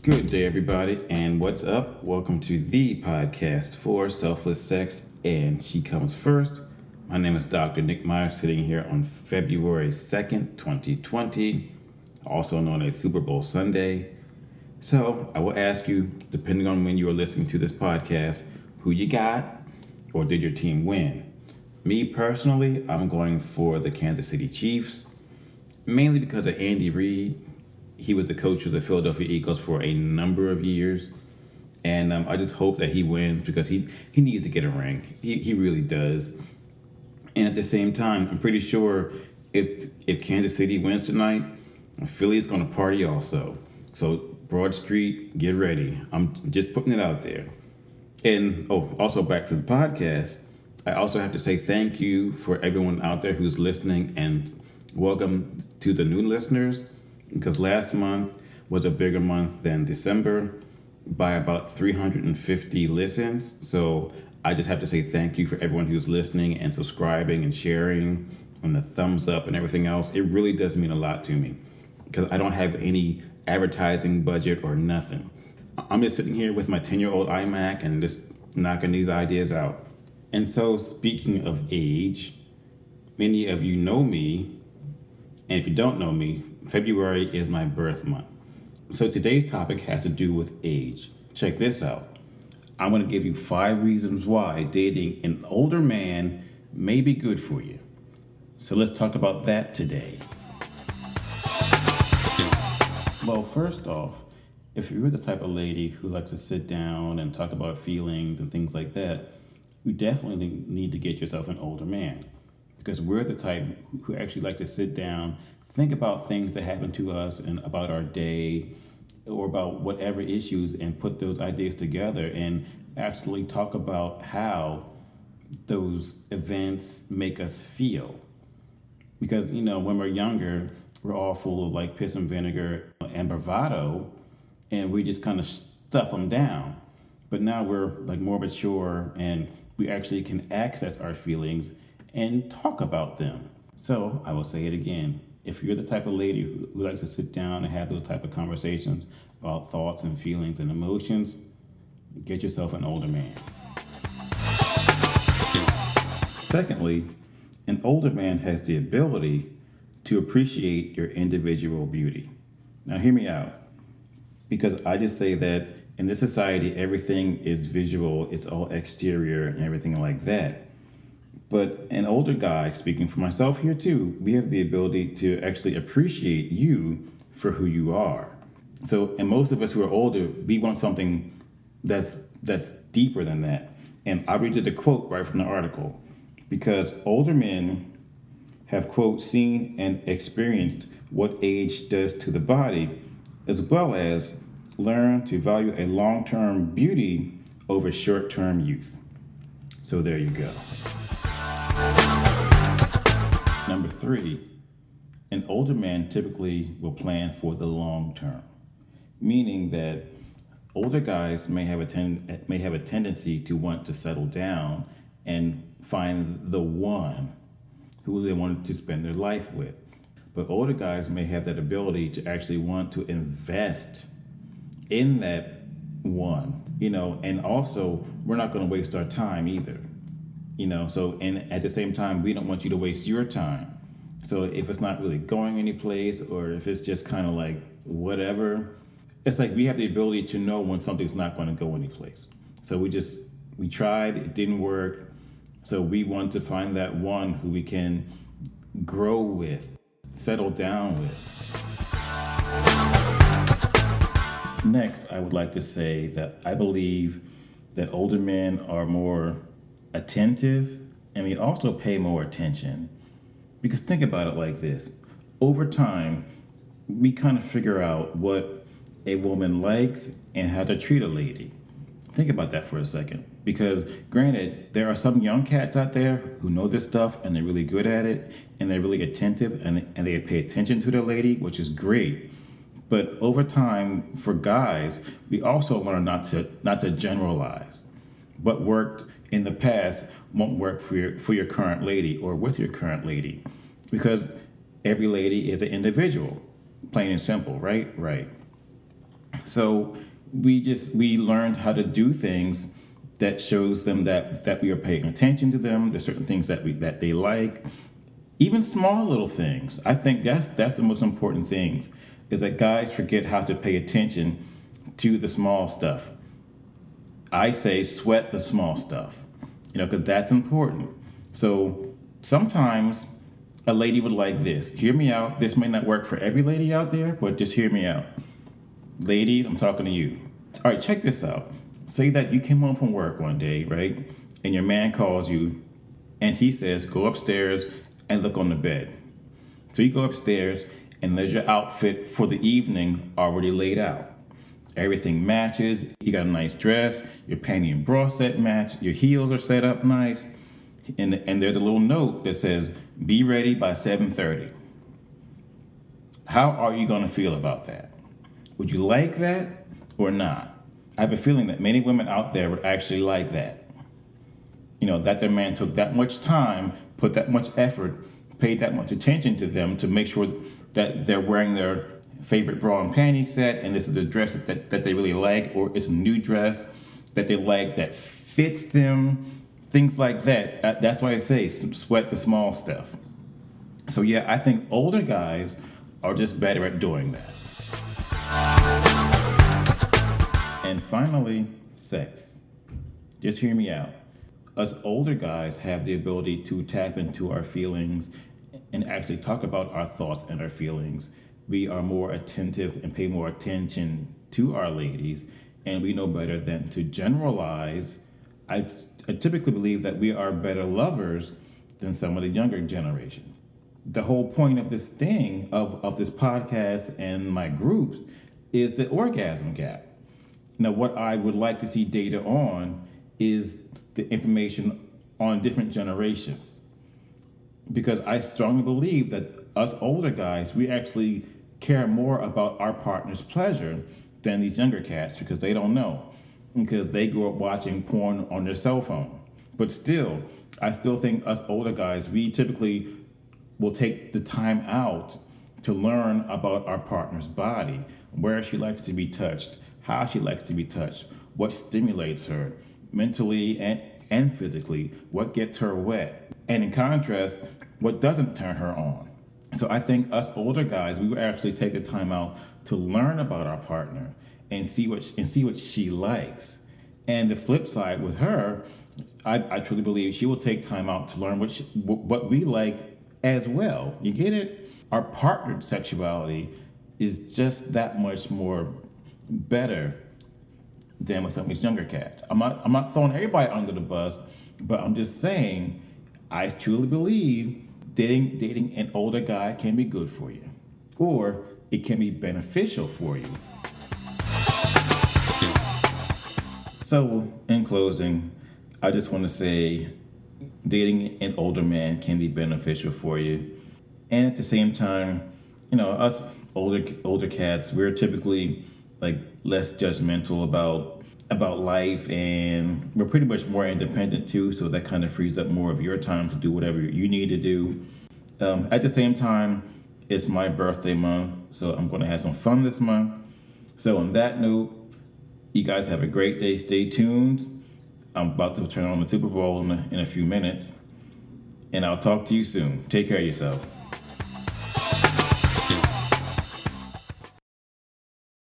Good day, everybody, and what's up? Welcome to the podcast for Selfless Sex, and She Comes First. My name is Dr. Nick Meyer, sitting here on February 2nd, 2020, also known as Super Bowl Sunday. So I will ask you, depending on when you are listening to this podcast, who you got, or did your team win? Me personally, I'm going for the Kansas City Chiefs, mainly because of Andy Reid. He was the coach of the Philadelphia Eagles for a number of years. And I just hope that he wins because he needs to get a ring. He really does. And at the same time, I'm pretty sure if Kansas City wins tonight, Philly's going to party also. So Broad Street, get ready. I'm just putting it out there. And also back to the podcast, I also have to say thank you for everyone out there who's listening, and welcome to the new listeners, because last month was a bigger month than December by about 350 listens. So I just have to say thank you for everyone who's listening and subscribing and sharing and the thumbs up and everything else. It really does mean a lot to me because I don't have any advertising budget or nothing. I'm just sitting here with my 10-year-old iMac and just knocking these ideas out. And so, speaking of age, many of you know me, and if you don't know me, February is my birth month. So today's topic has to do with age. Check this out. I'm going to give you 5 reasons why dating an older man may be good for you. So let's talk about that today. Well, first off, if you're the type of lady who likes to sit down and talk about feelings and things like that, you definitely need to get yourself an older man, because we're the type who actually like to sit down, think about things that happen to us and about our day or about whatever issues, and put those ideas together and actually talk about how those events make us feel. Because, when we're younger, we're all full of like piss and vinegar and bravado, and we just kind of stuff them down. But now we're like more mature, and we actually can access our feelings and talk about them. So I will say it again. If you're the type of lady who likes to sit down and have those type of conversations about thoughts and feelings and emotions, get yourself an older man. Secondly, an older man has the ability to appreciate your individual beauty. Now hear me out, because I just say that in this society, everything is visual, it's all exterior and everything like that. But an older guy, speaking for myself here too, we have the ability to actually appreciate you for who you are. So, and most of us who are older, we want something that's deeper than that. And I'll read you the quote right from the article, because older men have, quote, seen and experienced what age does to the body, as well as learn to value a long-term beauty over short-term youth. So there you go. Number 3, an older man typically will plan for the long term, meaning that older guys may have a tendency to want to settle down and find the one who they want to spend their life with. But older guys may have that ability to actually want to invest in that one, and also we're not going to waste our time either. And at the same time, we don't want you to waste your time. So if it's not really going anyplace, or if it's just kind of like whatever, it's like we have the ability to know when something's not going to go anyplace. So we tried, it didn't work. So we want to find that one who we can grow with, settle down with. Next, I would like to say that I believe that older men are more attentive, and we also pay more attention. Because think about it like this. Over time, we kind of figure out what a woman likes and how to treat a lady. Think about that for a second. Because granted, there are some young cats out there who know this stuff and they're really good at it and they're really attentive and they pay attention to their lady, which is great. But over time, for guys, we also learn not to generalize. What worked in the past won't work for your current lady or with your current lady, because every lady is an individual, plain and simple, right? Right. So we learned how to do things that shows them that we are paying attention to them. There's certain things that they like, even small little things. I think that's the most important things, is that guys forget how to pay attention to the small stuff. I say sweat the small stuff, because that's important. So sometimes a lady would like this. Hear me out. This may not work for every lady out there, but just hear me out. Ladies, I'm talking to you. All right, check this out. Say that you came home from work one day, right? And your man calls you and he says, go upstairs and look on the bed. So you go upstairs and there's your outfit for the evening already laid out. Everything matches. You got a nice dress, your panty and bra set match, your heels are set up nice, and there's a little note that says, be ready by 7:30. How are you going to feel about that? Would you like that or not? I have a feeling that many women out there would actually like that. That their man took that much time, put that much effort, paid that much attention to them to make sure that they're wearing their favorite bra and panty set, and this is a dress that they really like, or it's a new dress that they like that fits them, things like that. That's why I say sweat the small stuff. So yeah, I think older guys are just better at doing that. And finally, sex. Just hear me out. Us older guys have the ability to tap into our feelings and actually talk about our thoughts and our feelings. We are more attentive and pay more attention to our ladies, and we know better than to generalize. I typically believe that we are better lovers than some of the younger generation. The whole point of this thing, of this podcast and my groups, is the orgasm gap. Now, what I would like to see data on is the information on different generations. Because I strongly believe that us older guys, we actually care more about our partner's pleasure than these younger cats, because they don't know, because they grew up watching porn on their cell phone. But still, I still think us older guys, we typically will take the time out to learn about our partner's body, where she likes to be touched, how she likes to be touched, what stimulates her mentally and physically, what gets her wet, and in contrast, what doesn't turn her on. So I think us older guys, we will actually take the time out to learn about our partner and see what she likes. And the flip side with her, I truly believe she will take time out to learn what we like as well. You get it? Our partnered sexuality is just that much more better than with some of these younger cats. I'm not throwing everybody under the bus, but I'm just saying I truly believe dating an older guy can be good for you, or it can be beneficial for you. So, in closing, I just want to say dating an older man can be beneficial for you. And at the same time, us older cats, we're typically like less judgmental about life, and we're pretty much more independent too, so that kind of frees up more of your time to do whatever you need to do. At the same time, it's my birthday month, so I'm going to have some fun this month. So on that note, you guys have a great day. Stay tuned. I'm about to turn on the Super Bowl in a few minutes, and I'll talk to you soon. Take care of yourself.